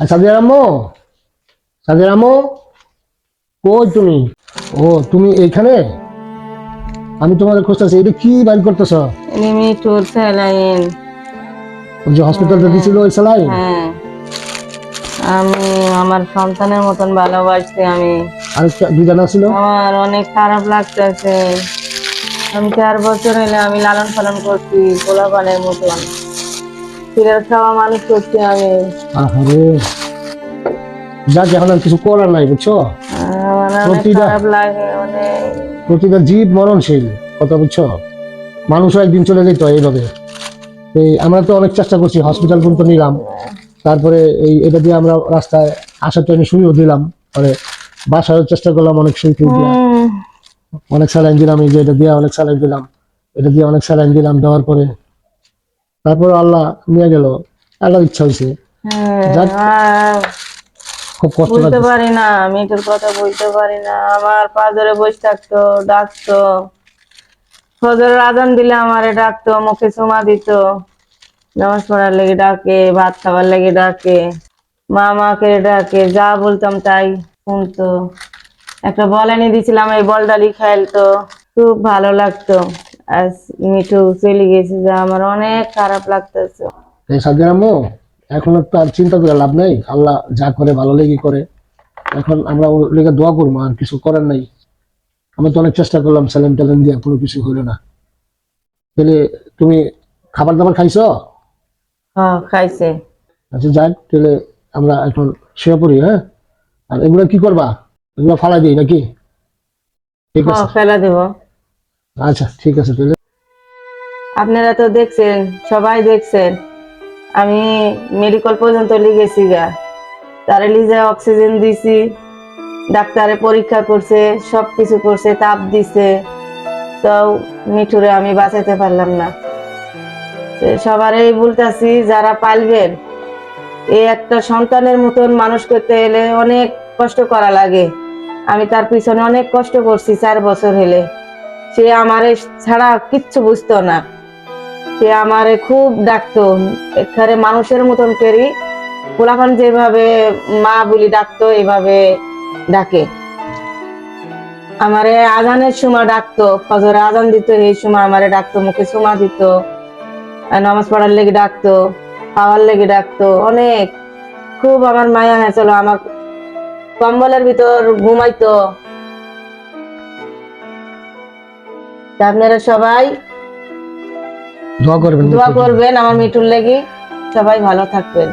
সাদিয়া আম্মু, সাদিয়া আম্মু, কই তুমি? ও তুমি এইখানে? আমি তোমাদের খুঁজতেছি। এটা কি বাইর করতেছ? মিঠুর স্যালাইন। ওই যে হসপিটালটা দিছিল ওই স্যালাইন? হ্যাঁ, আমি আমার সন্তানের মতন ভালোবাসছি। আমি আরেকটা বিধান ছিল। আমার অনেক খারাপ লাগতেছে। আমি 4 বছর হলে আমি লালন পালন করছি পোলাপানের মতন, সিরিয়াল খাওয়া মানুষ করছি আমি। আরে যাক, এখন আর কিছু করার নাই, বুঝছো? আমার অনেক প্রতিটা খারাপ লাগে অনেক। প্রতিটা জীব মরণশীল, কথা বুঝছো? মানুষও একদিন চলে যেত এইভাবে। এই আমরা তো অনেক চেষ্টা করছি, হসপিটাল পর্যন্ত নিলাম, তারপরে এটা দিয়ে আমরা রাস্তায় আসার ট্রেনে শুয়েও দিলাম, পরে বাসায়ও চেষ্টা করলাম অনেক সুই টুই দিয়া, অনেক স্যালাইন দিলাম, এই যে এটা দিয়ে অনেক স্যালাইন দিলাম, এটা দিয়ে অনেক স্যালাইন দিলাম, দেওয়ার পরে তারপর আল্লাহ নিয়ে গেল। আল্লাহর ইচ্ছা হয়েছে। যাক, আর খুব কষ্ট বুঝতে লাগতেছে। পারি না, মিঠুর কথা বুঝতে পারি না। আমার পাঁজরে বসে থাকতো, ডাকতো, ফজরের আজান দিলে আমারে ডাকতো, মুখে চুমা দিত, নামাজ পড়ার লেগে ডাকে, ভাত খাবার লেগে ডাকে, মামাকে ডাকে, যা বলতাম তাই শুনতো। একটা বল এনে দিছিলাম, এই বলডালি খেলতো, খুব ভালো লাগতো। আজ মিঠু চলে গেছে, যা আমার অনেক খারাপ লাগতেছে। এই সাদিয়া আম্মু, এখন তো আর চিন্তা করে লাভ নেই, আল্লাহ যা করে ভালো লেগে করে। এখন আমরা ওর লেগে দোয়া করবো, আর কিছু করার নাই। আমরা তো অনেক চেষ্টা করলাম, স্যালাইন ট্যালাইন দিয়ে কোনো কিছু হলো না। তাহলে তুমি খাবার দাবার খাইছো? হ্যাঁ, খাইছে। আচ্ছা যাক, তাহলে আমরা এখন শুয়ে পড়ি, হ্যাঁ? আর এগুলো কি করবা? এগুলো ফালাই দিই নাকি? ঠিক হ্যাঁ, আছে। ফেলা দেব। আচ্ছা ঠিক আছে তাহলে। আপনারা তো দেখছেন, সবাই দেখছেন, আমি মেডিকেল পর্যন্ত লিগেছি গা। তারে লিজে অক্সিজেন দিছি, ডাক্তারে পরীক্ষা করছে, সবকিছু করছে, তাপ দিছে, তাও মিঠুরে আমি বাঁচাইতে পারলাম না। সবারই বলতেছি, যারা পালবেন, এই একটা সন্তানের মতন মানুষ করতে এলে অনেক কষ্ট করা লাগে। আমি তার পিছনে অনেক কষ্ট করছি 4 বছর হলে। সে আমারে ছাড়া কিচ্ছু বুঝতো না। সে আমারে খুব ডাকতো, এখানে মানুষের মতন করি, পোলাপান যেভাবে মা বলি ডাকতো, এভাবে ডাকে। আমারে আজানের সময় ডাকতো, ফজরে আজান দিত, এই সময় আমারে ডাকতো, মুখে চুমা দিত, নামাজ পড়ার লেগে ডাকতো, খাওয়ার লেগে ডাকতো অনেক। খুব আমার মায়া হয়েছিল, আমার কম্বলের ভিতর ঘুমাইতো। আপনারা সবাই দোয়া করবেন দোয়া মিঠুর জন্য। করবেন আমার মিঠুর লেগে। সবাই ভালো থাকবেন।